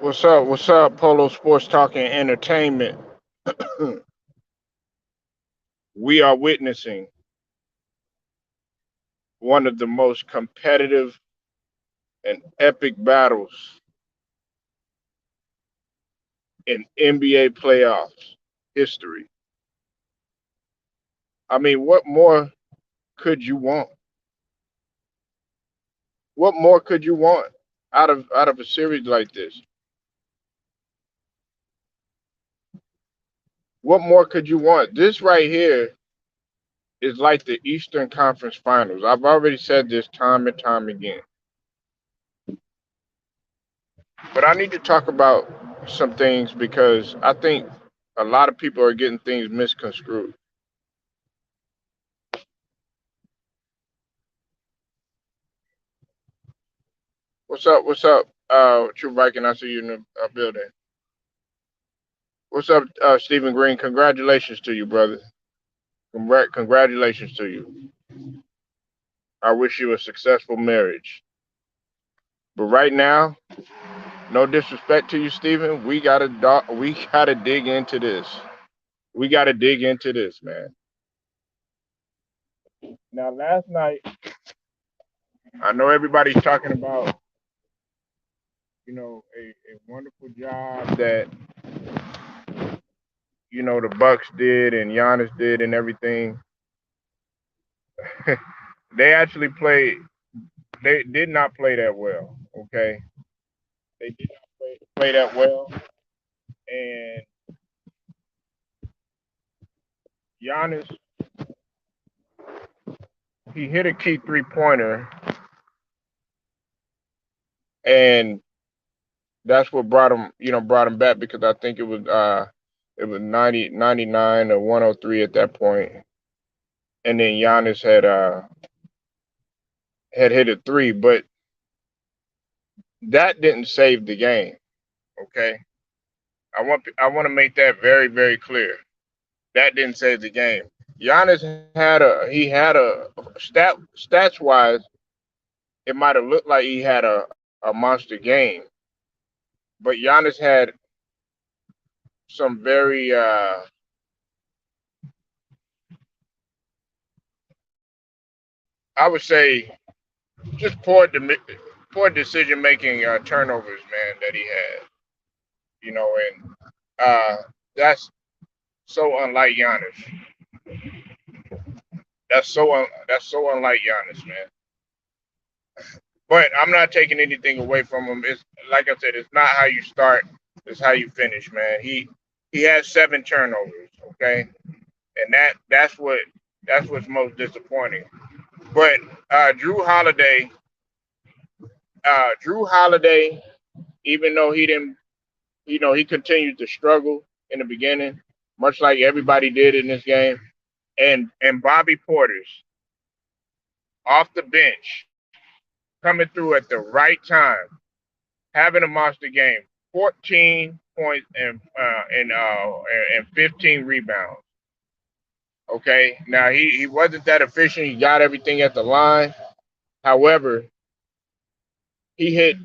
What's up? What's up? Polo Sports Talk and Entertainment. We are witnessing one of the most competitive and epic battles in NBA playoffs history. I mean, what more could you want? What more could you want out of a series like this? What more could you want? This right here is like the Eastern Conference Finals. I've already said this time and time again. But I need to talk about some things because I think a lot of people are getting things misconstrued. What's up? What's up? True Viking, I see you in the building. What's up, Stephen Green? Congratulations to you, brother. Congratulations to you. I wish you a successful marriage. But right now, no disrespect to you, Stephen. We gotta dig into this. We gotta dig into this, man. Now, last night, I know everybody's talking about, a wonderful job that the Bucks did and Giannis did and everything. They actually played. They did not play that well. Okay, they did not play that well. And Giannis, he hit a key 3-pointer, and that's what brought him back because I think it was 99 or 103 at that point, and then Giannis had hit a three, but that didn't save the game. Okay, I want to make that very very clear. That didn't save the game. Giannis had a stats wise, it might have looked like he had a monster game, but Giannis had some very I would say just poor decision making turnovers, man, that he had. And that's so unlike Giannis. That's so unlike Giannis, man. But I'm not taking anything away from him. It's like I said, it's not how you start, it's how you finish, man. He has 7 turnovers, okay, and that's what's most disappointing. But Drew Holiday, even though he didn't, he continued to struggle in the beginning, much like everybody did in this game. And Bobby Portis off the bench coming through at the right time, having a monster game, 14 points and 15 rebounds. Okay, now he wasn't that efficient. He got everything at the line. However, he hit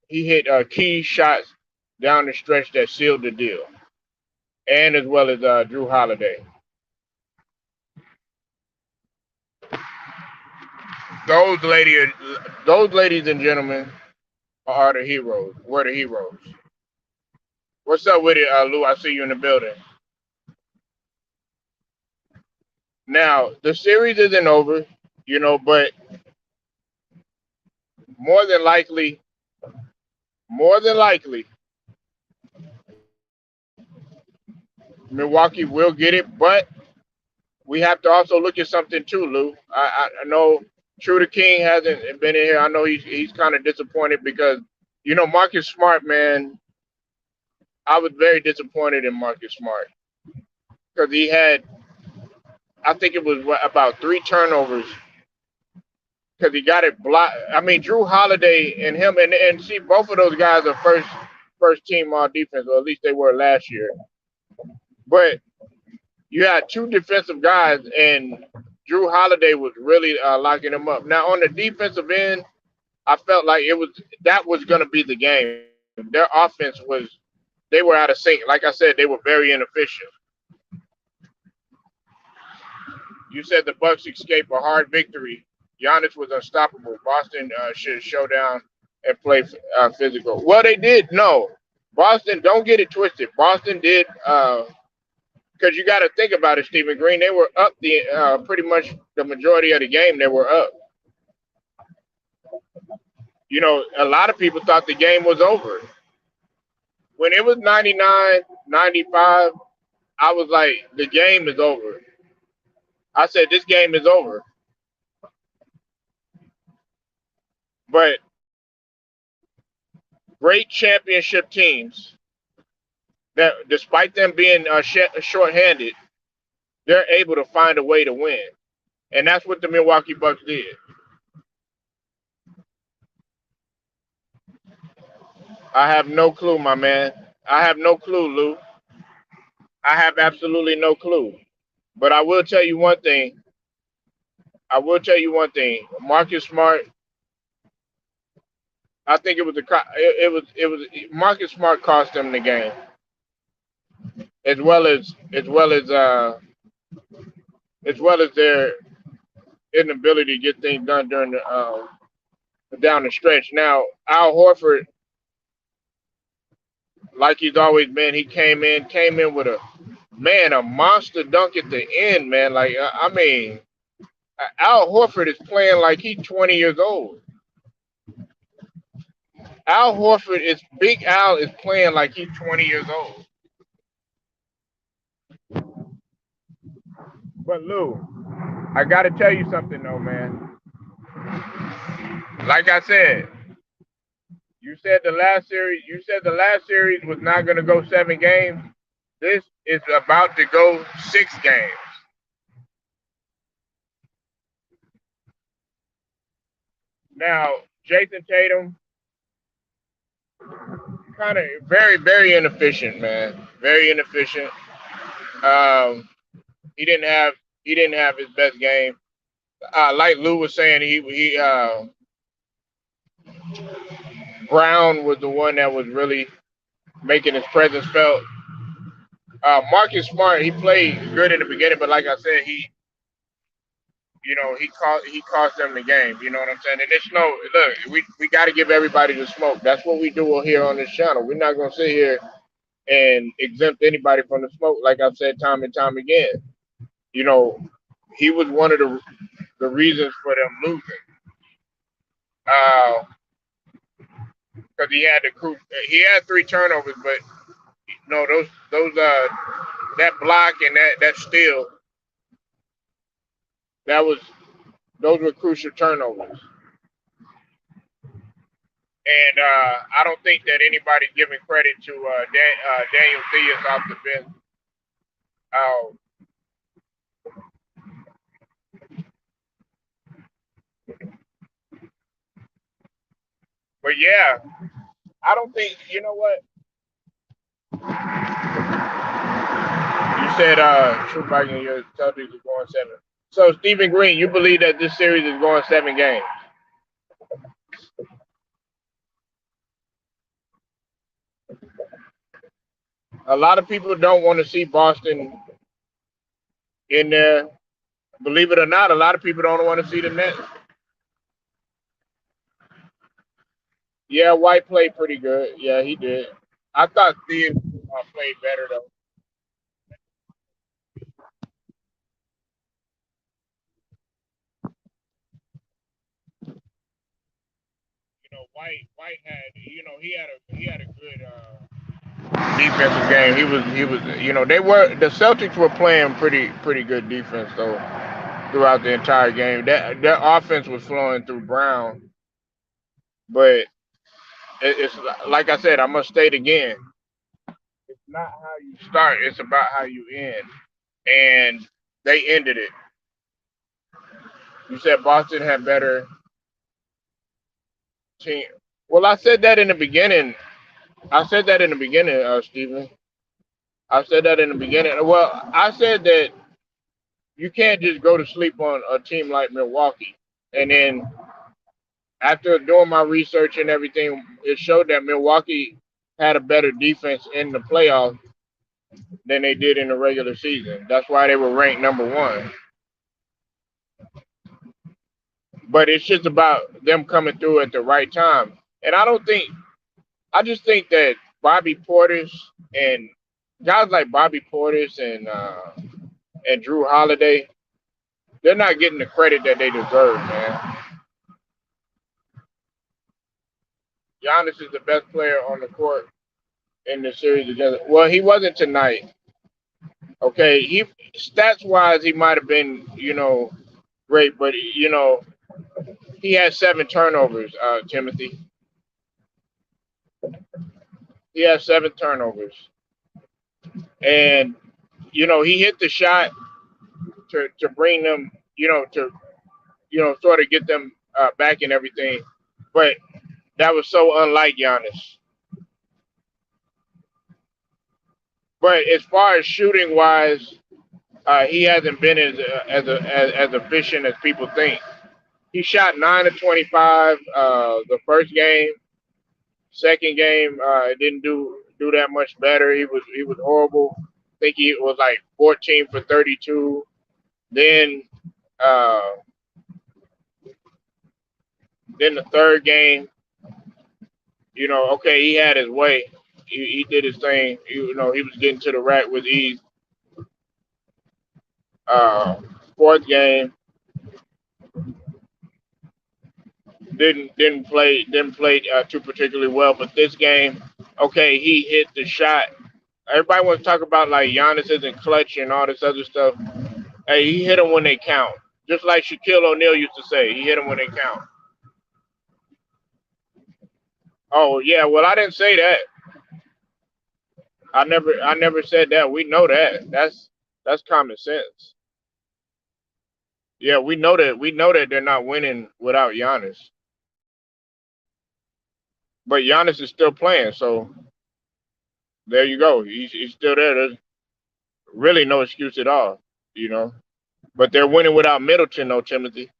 he hit key shots down the stretch that sealed the deal, and as well as Drew Holiday. Those lady, those ladies and gentlemen are the heroes. Were the heroes. What's up with it, Lou? I see you in the building. Now the series isn't over, but more than likely, more than likely, Milwaukee will get it. But we have to also look at something too, Lou. I know True the King hasn't been in here. I know he's kind of disappointed because Marcus Smart, man. I was very disappointed in Marcus Smart because he had, I think it was about 3 turnovers because he got it blocked. I mean, Drew Holiday and him and see both of those guys are first team on defense, or at least they were last year. But you had two defensive guys, and Drew Holiday was really locking them up. Now on the defensive end, I felt like that was going to be the game. Their offense was they were out of sync. Like I said, they were very inefficient. You said the Bucks escaped a hard victory. Giannis was unstoppable. Boston should show down and play physical. Well, they did. No, Boston. Don't get it twisted. Boston did because you got to think about it, Stephen Green. They were up the pretty much the majority of the game. They were up. You know, a lot of people thought the game was over. When it was 99, 95, I was like, the game is over. I said, this game is over. But great championship teams that, despite them being short-handed, they're able to find a way to win, and that's what the Milwaukee Bucks did. I have no clue, my man. I have no clue, Lou. I have absolutely no clue. But I will tell you one thing. I will tell you one thing. Marcus Smart. I think it was it was Marcus Smart cost them the game, as well as their inability to get things done during the down the stretch. Now Al Horford, like he's always been, he came in with a monster dunk at the end, man. Like I mean, Al Horford is playing like he's 20 years old. Al Horford is Big Al is playing like he's 20 years old. But Lou, I gotta tell you something though, man. Like I said, you said the last series was not gonna go 7 games. This is about to go 6 games. Now, Jason Tatum, kind of very inefficient, man. Very inefficient. Um, he didn't have he didn't have his best game. Like Lou was saying, he Brown was the one that was really making his presence felt. Marcus Smart, he played good in the beginning, but like I said, he cost them the game. You know what I'm saying? And it's no look, we got to give everybody the smoke. That's what we do here on this channel. We're not gonna sit here and exempt anybody from the smoke. Like I've said time and time again, you know, he was one of the reasons for them losing. Because he had 3 turnovers, but no, those that block and that steal, that was those were crucial turnovers. And I don't think that anybody's giving credit to Daniel Theus off the bench. Uh, but yeah, I don't think you know what you said. True Viking, your Celtics is going 7. So Stephen Green, you believe that this series is going 7 games? A lot of people don't want to see Boston in there. Believe it or not, a lot of people don't want to see the Nets. Yeah, White played pretty good. Yeah, he did. I thought Steve played better though. White had he had a good defensive game. He was the Celtics were playing pretty good defense though throughout the entire game. That their offense was flowing through Brown, but it's like I said. I must state again. It's not how you start. It's about how you end. And they ended it. You said Boston had better team. Well, I said that in the beginning. I said that in the beginning, Stephen. I said that in the beginning. Well, I said that you can't just go to sleep on a team like Milwaukee. And then after doing my research and everything, it showed that Milwaukee had a better defense in the playoffs than they did in the regular season. That's why they were ranked number one. But it's just about them coming through at the right time. And I just think that Bobby Portis and guys like Bobby Portis and Jrue Holiday, they're not getting the credit that they deserve, man. Giannis is the best player on the court in the series together. Well, he wasn't tonight. Okay, he stats wise he might have been, great, but he had 7 turnovers. Timothy, he had 7 turnovers, and he hit the shot to bring them, to sort of get them back and everything, but that was so unlike Giannis. But as far as shooting wise, he hasn't been as efficient as people think. He shot 9 of 25 the first game. Second game, didn't do that much better. He was horrible. I think he was like 14 for 32. Then uh, then the third game, okay, he had his way. He did his thing. He was getting to the rack with ease. Uh, Fourth game, didn't play too particularly well. But this game, okay, he hit the shot. Everybody wants to talk about like Giannis isn't clutch and all this other stuff. Hey, he hit them when they count. Just like Shaquille O'Neal used to say, he hit them when they count. Oh yeah, well I didn't say that. I never said that. We know that. That's common sense. Yeah, we know that. We know that they're not winning without Giannis. But Giannis is still playing, so there you go. He's still there. There's really no excuse at all, you know. But they're winning without Middleton, though, Timothy.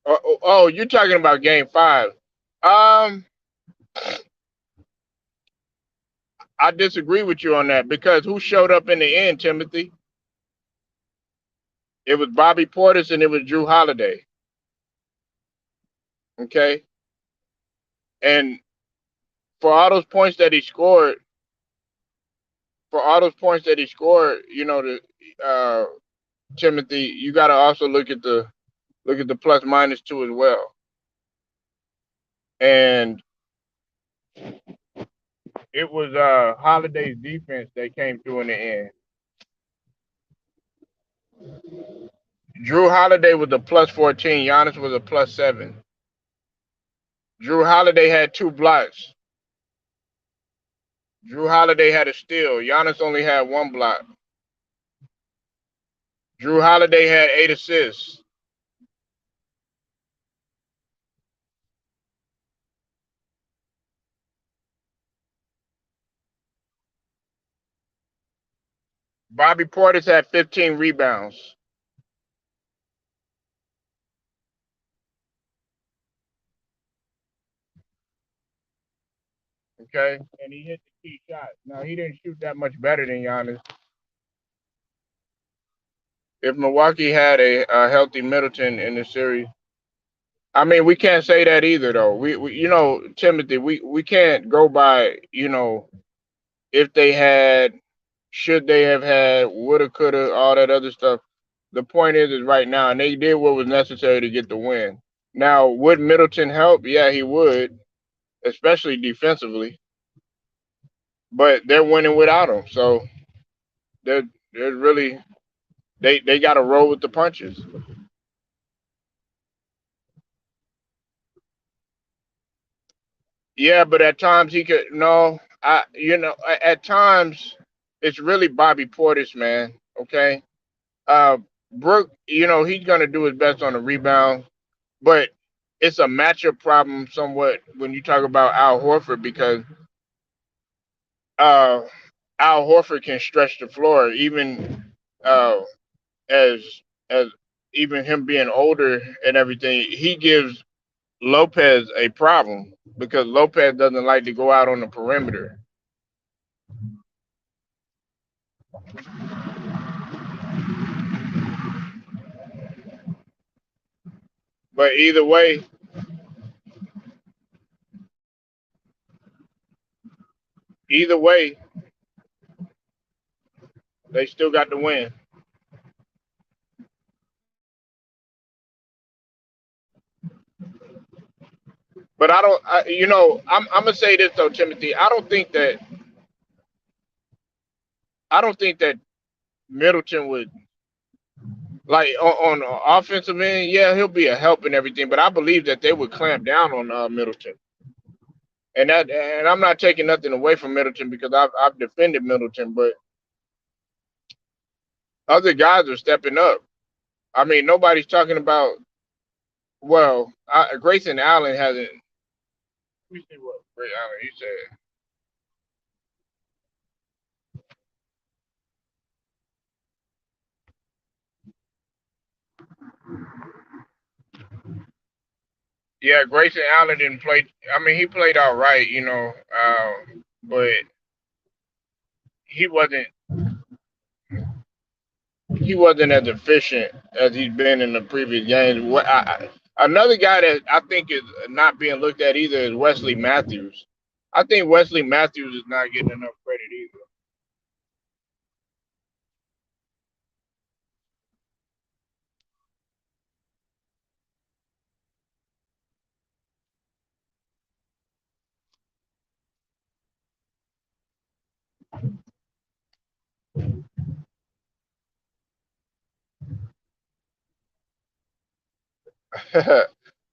Oh, you're talking about Game Five. Um, I disagree with you on that because who showed up in the end, Timothy? It was Bobby Portis and it was Jrue Holiday. Okay, and for all those points that he scored, the Timothy, you got to also look at the plus minus two as well. And it was Holiday's defense that came through in the end. Jrue Holiday was a plus 14. Giannis was a plus 7. Jrue Holiday had 2 blocks. Jrue Holiday had a steal. Giannis only had 1 block. Jrue Holiday had 8 assists. Bobby Portis had 15 rebounds. Okay, and he hit the key shot. Now he didn't shoot that much better than Giannis. If Milwaukee had a healthy Middleton in the series, I mean, we can't say that either, though. Timothy, we can't go by, if they had, should they have had, woulda, coulda, all that other stuff. The point is right now, and they did what was necessary to get the win. Now, would Middleton help? Yeah, he would, especially defensively. But they're winning without him, so they're really they got to roll with the punches. Yeah, but at times he could no. At times it's really Bobby Portis, man. Okay, Brooke, he's gonna do his best on the rebound, but it's a matchup problem somewhat when you talk about Al Horford because uh, Al Horford can stretch the floor even uh, as as even him being older and everything, he gives Lopez a problem because Lopez doesn't like to go out on the perimeter. But either way, they still got to win. But I don't, I'm gonna say this though, Timothy. I don't think that Middleton would like on the offensive end. Yeah, he'll be a help and everything, but I believe that they would clamp down on Middleton. And I'm not taking nothing away from Middleton because I've defended Middleton, but other guys are stepping up. I mean, nobody's talking about. Well, Grayson Allen hasn't. Let me see what Grayson Allen he said. Yeah, Grayson Allen didn't play. I mean, he played all right, but he wasn't he wasn't as efficient as he's been in the previous games. Another guy that I think is not being looked at either is Wesley Matthews. I think Wesley Matthews is not getting enough credit either.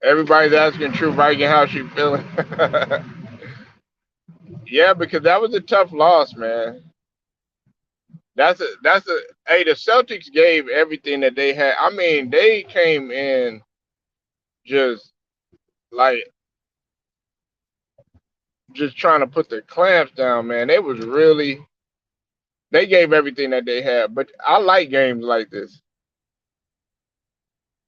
Everybody's asking True Viking how she feeling. Yeah, because that was a tough loss, man. That's a hey, the Celtics gave everything that they had. I mean, they came in just like just trying to put the clamps down, man. They gave everything that they had. But I like games like this.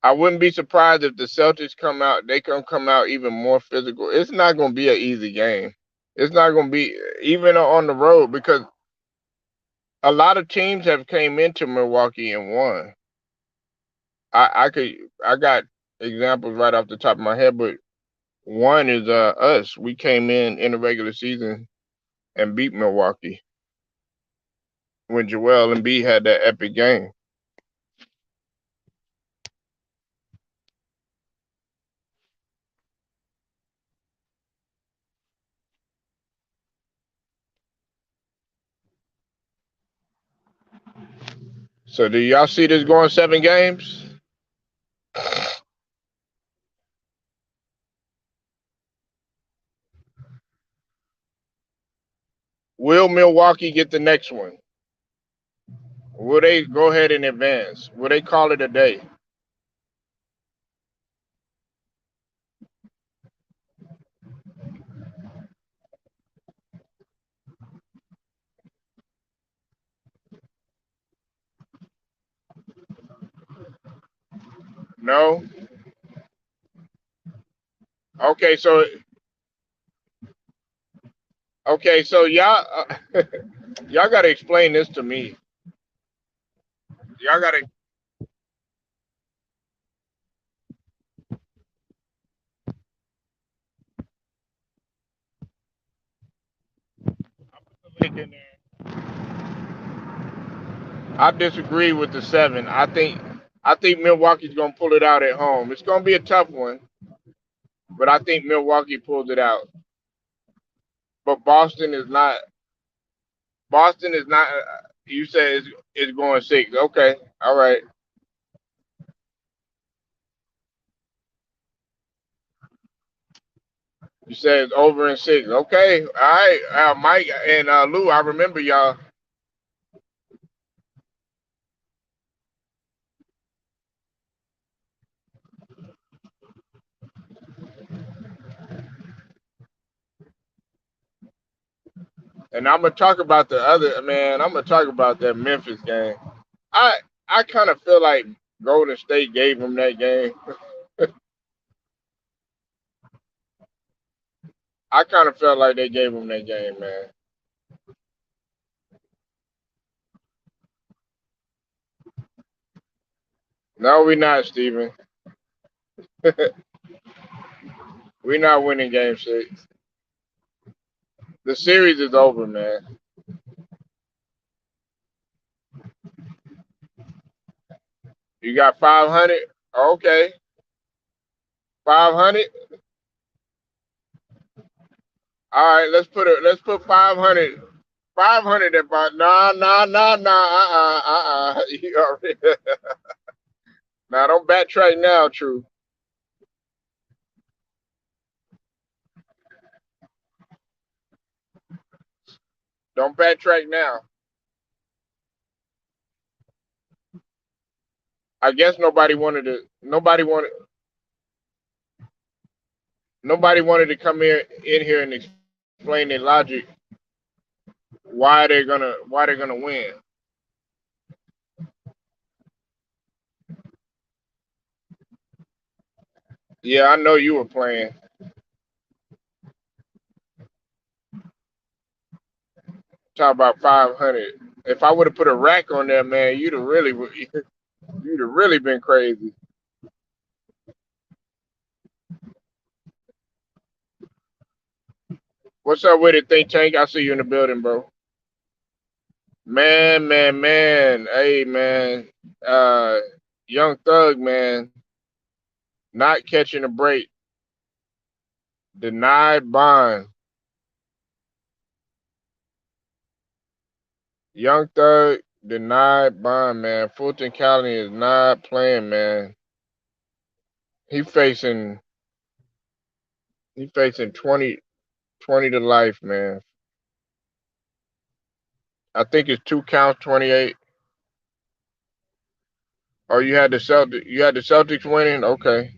I wouldn't be surprised if the Celtics come out, they can come out even more physical. It's not gonna be an easy game. It's not gonna be even on the road because a lot of teams have came into Milwaukee and won. I got examples right off the top of my head, but one is us. We came in the regular season and beat Milwaukee when Joel and B had that epic game. So do y'all see this going 7 games? Will Milwaukee get the next one? Will they go ahead and advance? Will they call it a day? No. Okay, so y'all got to explain this to me. Y'all got to link in there. I disagree with the 7. I think Milwaukee's gonna pull it out at home. It's gonna be a tough one, but I think Milwaukee pulls it out. But Boston is not. Boston is not. You said it's going 6. Okay, all right. You said it's over in 6. Okay, all right. Mike and Lou, I remember y'all. And I'm gonna talk about the other man. I'm gonna talk about that Memphis game. I I kind of feel like Golden State gave him that game. I kind of felt like they gave him that game, man. No, we not, Steven. We not winning game 6. The series is over, man. You got 500. Okay, 500. All right, let's put 500. 500 about nah. You already, nah, don't backtrack now, True. Don't backtrack now. I guess nobody wanted to come here in here and explain their logic why they're gonna win. Yeah, I know you were playing. Talk about 500. If I would have put a rack on there, man, you'd have really been crazy. What's up with it, Think Tank? I see you in the building, bro. Man. Hey, man. Uh, Young Thug, man, not catching a break. Denied bond. Young Thug denied bond, man. Fulton County is not playing, man. He facing he facing 20 to life, man. I think it's 2 counts, 28. Oh, you had the Celtics winning? Okay.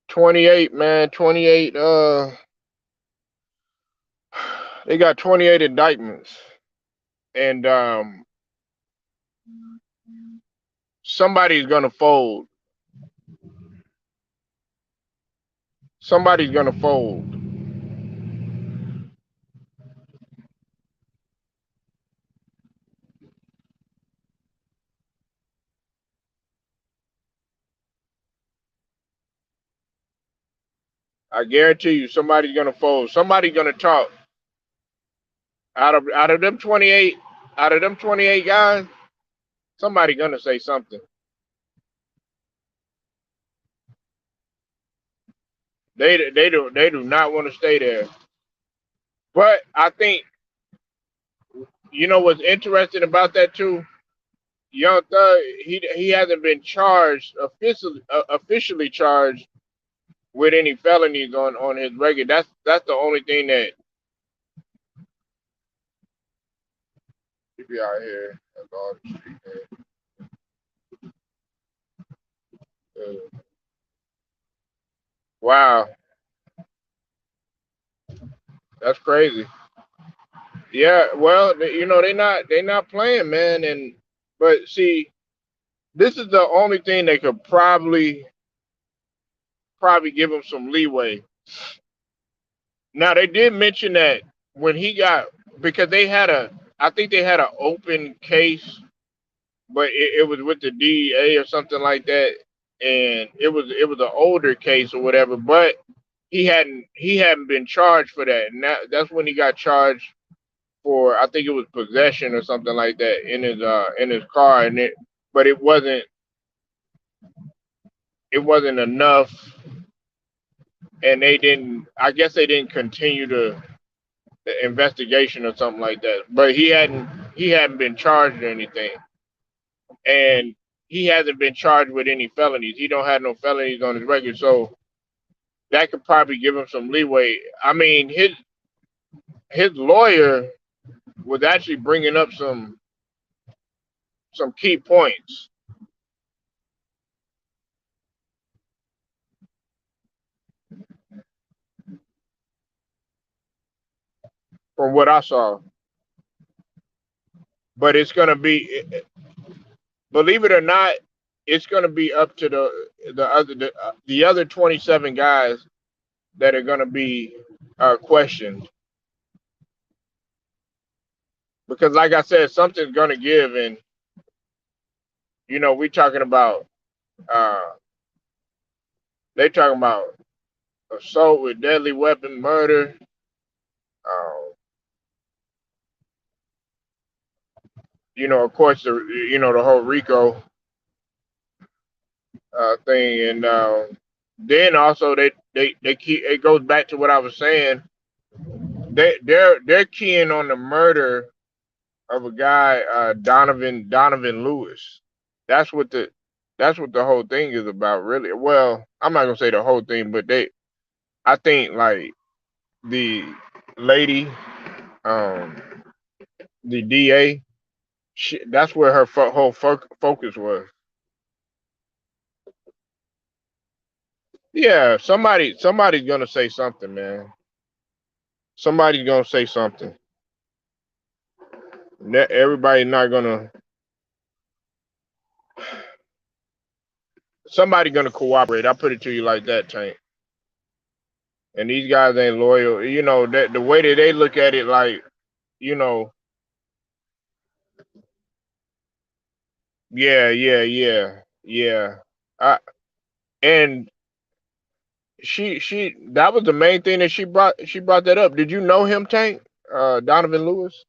28, man. 28 they got 28 indictments. And somebody's gonna fold. Somebody's gonna fold. I guarantee you somebody's gonna fold. Somebody's gonna talk. Out of them 28, out of them 28 guys, somebody gonna say something. They do not want to stay there. But I think you know what's interesting about that too. Young Thug, he hasn't been charged officially charged with any felonies on his record. That's the only thing that he be out here. That's all the street, wow, that's crazy. Yeah, well, you know they not playing, man. And but see, this is the only thing that could probably give him some leeway. Now they did mention that when he got because they had a I think they had an open case, but it was with the DEA or something like that, and it was an older case or whatever. But he hadn't been charged for that, and that's when he got charged for I think it was possession or something like that in his car, and but it wasn't enough, and they didn't. I guess they didn't continue the investigation or something like that. But he hadn't been charged or anything, and he hasn't been charged with any felonies. He don't have no felonies on his record, so that could probably give him some leeway. I mean, his lawyer was actually bringing up some key points from what I saw, but it's gonna be believe it or not, it's going to be up to the other 27 guys that are going to be questioned because, like I said, something's going to give, and we talking about uh, they talking about assault with deadly weapon, murder. Uh, of course, the whole Rico thing, and then also they keep it goes back to what I was saying. They're keying on the murder of a guy, Donovan Lewis. That's what the that's what the whole thing is about, really. Well, I'm not gonna say the whole thing, but I think like the lady, um, the DA, that's where her whole focus was. Yeah, somebody's gonna say something, man. Somebody's gonna say something. Everybody's not gonna. Somebody's gonna cooperate. I put it to you like that, Tank. And these guys ain't loyal. That the way that they look at it, like, you know, yeah, yeah, yeah, yeah. I, and she that was the main thing that she brought that up. Did you know him, Tank? Donovan Lewis?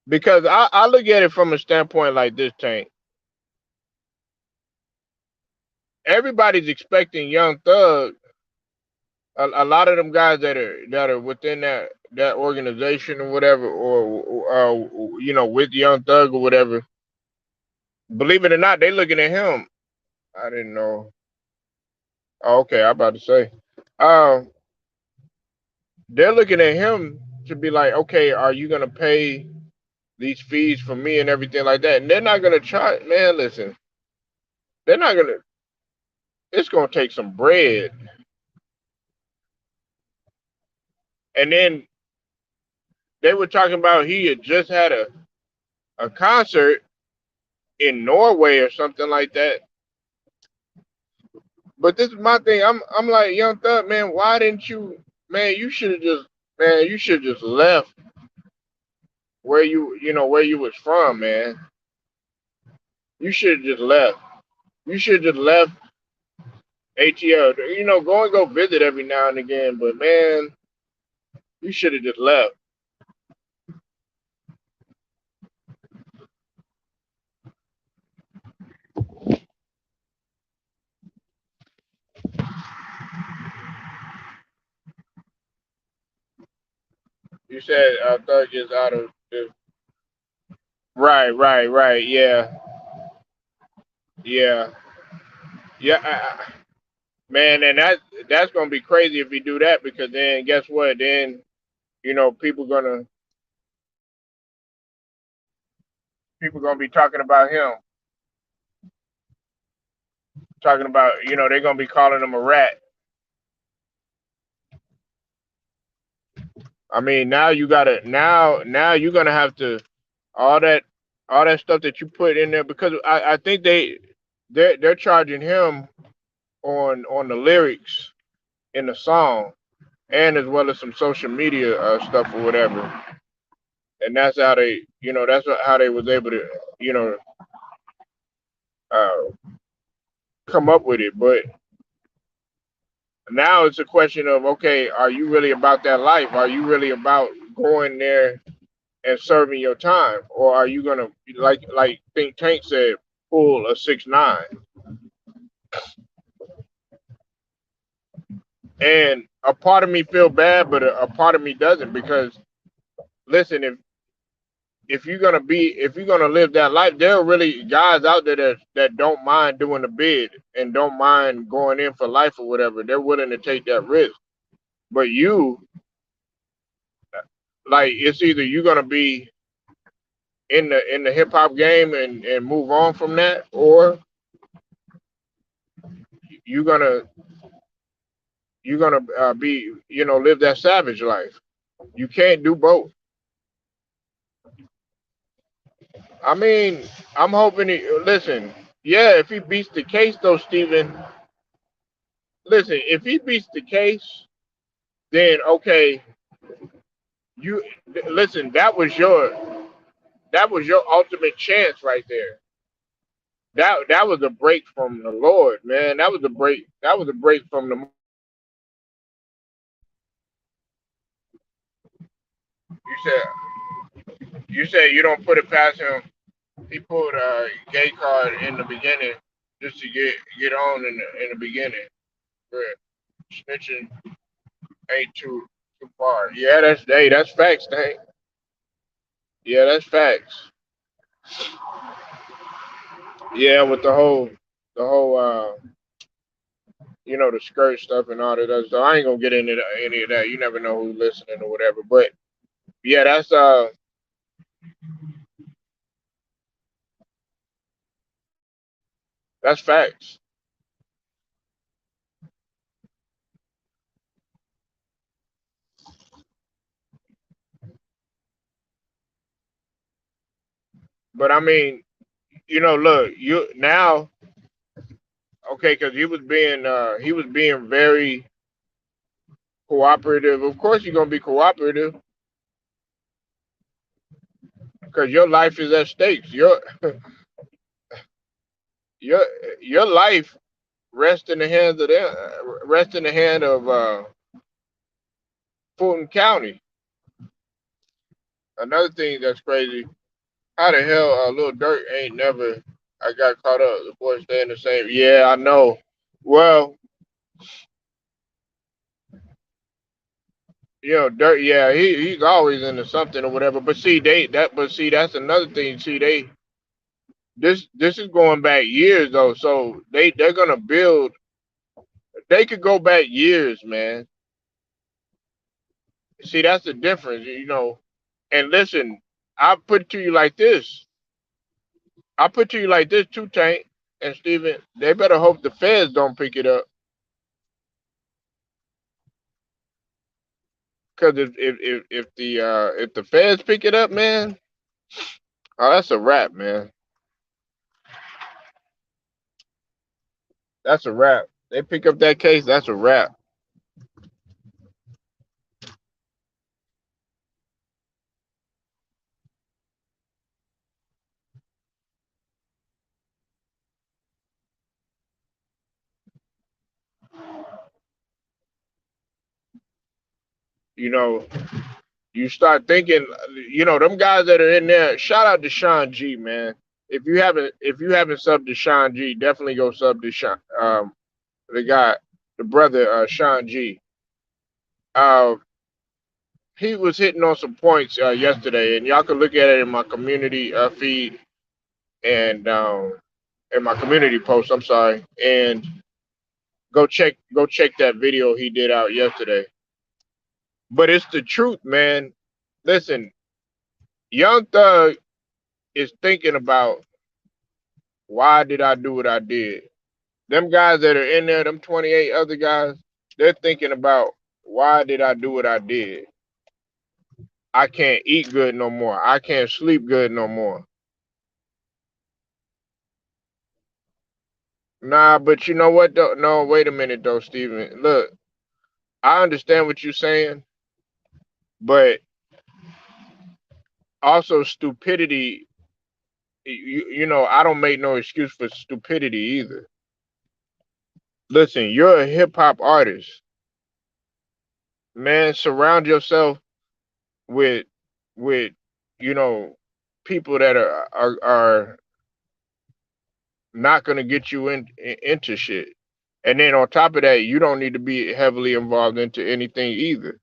Because I look at it from a standpoint like this, Tank. Everybody's expecting Young Thug. A lot of them guys that are within that organization or whatever, or with Young Thug or whatever. Believe it or not, they looking at him. I didn't know. Oh, okay, I'm about to say. Um, they're looking at him to be like, okay, are you gonna pay these fees for me and everything like that? And they're not gonna try. Man, listen, they're not gonna. It's gonna take some bread, and then they were talking about he had just had a concert in Norway or something like that. But this is my thing. I'm like, Young Thug, man, why didn't you, man? You should have just left where you was from, man. You should have just left. You should have just left ATL. Go visit every now and again. But man, you should have just left. You said Thug is out of the right, right, right. Yeah, yeah, yeah. Man, and that's gonna be crazy if he do that because then guess what? Then people gonna be talking about him, talking about they're gonna be calling him a rat. I mean, now you're gonna have to all that all that stuff that you put in there because I think they're charging him on the lyrics in the song and as well as some social media stuff or whatever, and that's how how they was able to you know uh, come up with it. But now it's a question of, okay, are you really about that life? Are you really about going there and serving your time, or are you gonna like Think Tank said, pull a 6ix9ine? And a part of me feel bad, but a part of me doesn't because listen, if you're gonna live that life, there are really guys out there that don't mind doing the bid and don't mind going in for life or whatever. They're willing to take that risk. But you, like, it's either you're gonna be in the hip hop game and move on from that, or you're gonna be, live that savage life. You can't do both. I mean, I'm hoping he listen. Yeah, if he beats the case though, Steven, listen, if he beats the case, then okay, you listen. That was your ultimate chance right there. That was a break from the Lord, man. That was a break. That was a break from the. You said you don't put it past him. He pulled a gay card in the beginning just to get on in the beginning. But snitching ain't too far. Yeah, that's facts, Tank. Yeah, that's facts. Yeah, with the whole the skirt stuff and all that other stuff. I ain't gonna get into any of that. You never know who's listening or whatever. But yeah, that's facts. But I mean, look, you now okay, because he was being very cooperative. Of course, you're gonna be cooperative because your life is at stakes. Your your life rests in the hands of them. Rests in the hand of Fulton County. Another thing that's crazy. How the hell Little Dirt ain't never? I got caught up. The boy staying the same. Yeah, I know. Well, Dirt. Yeah, he's always into something or whatever. But see, that's another thing. See, this is going back years though. So they're gonna build. They could go back years, man. See, that's the difference. And listen, I put it to you like this. I put it to you like this too, Tank and Steven. They better hope the feds don't pick it up. Because if the feds pick it up, man, oh, that's a wrap, man. That's a wrap. They pick up that case, that's a wrap. You know, you start thinking, them guys that are in there. Shout out to Sean G, man. If you haven't subbed to Sean G, definitely go sub to Sean. The guy, the brother, Sean G. Uh, he was hitting on some points yesterday, and y'all can look at it in my community feed and in my community post. I'm sorry, and go check that video he did out yesterday. But it's the truth, man. Listen, Young Thug is thinking about why did I do what I did. Them guys that are in there, them 28 other guys, they're thinking about why did I do what I did. I can't eat good no more. I can't sleep good no more. Nah, but you know what though? No, wait a minute though, Steven. Look, I understand what you're saying, but also stupidity. I don't make no excuse for stupidity either. Listen, you're a hip hop artist, man. Surround yourself with with you know people that are not gonna get you into shit. And then on top of that, you don't need to be heavily involved into anything either.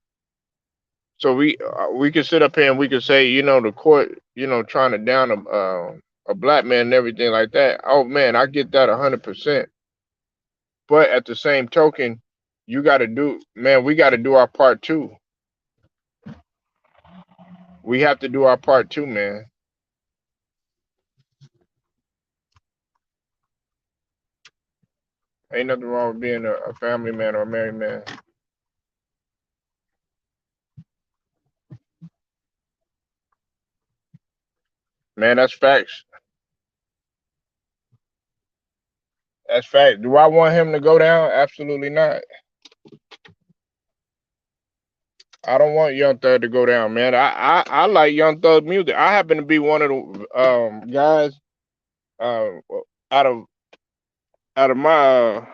So we can sit up here and we can say, the court, trying to down a black man and everything like that. Oh man, I get that 100%. But at the same token, you got to do, man. We got to do our part too. We have to do our part too, man. Ain't nothing wrong with being a family man or a married man. Man, that's facts. That's fact. Do I want him to go down? Absolutely not. I don't want Young Thug to go down, man. I like Young Thug music. I happen to be one of the guys uh, out of out of my uh,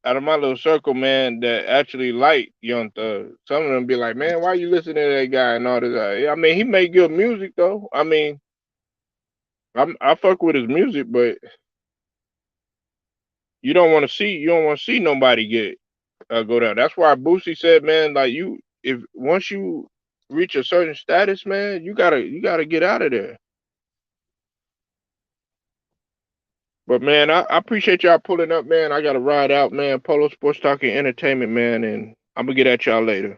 out of my little circle, man, that actually like Young Thug. Some of them be like, man, why you listening to that guy and all this? I mean, he make good music though. I mean, I fuck with his music, but you don't want to see nobody get go down. That's why Boosie said, man, like you, if once you reach a certain status, man, you gotta get out of there. But man, I appreciate y'all pulling up, man. I gotta ride out, man. Polo Sports Talking Entertainment, man, and I'm gonna get at y'all later.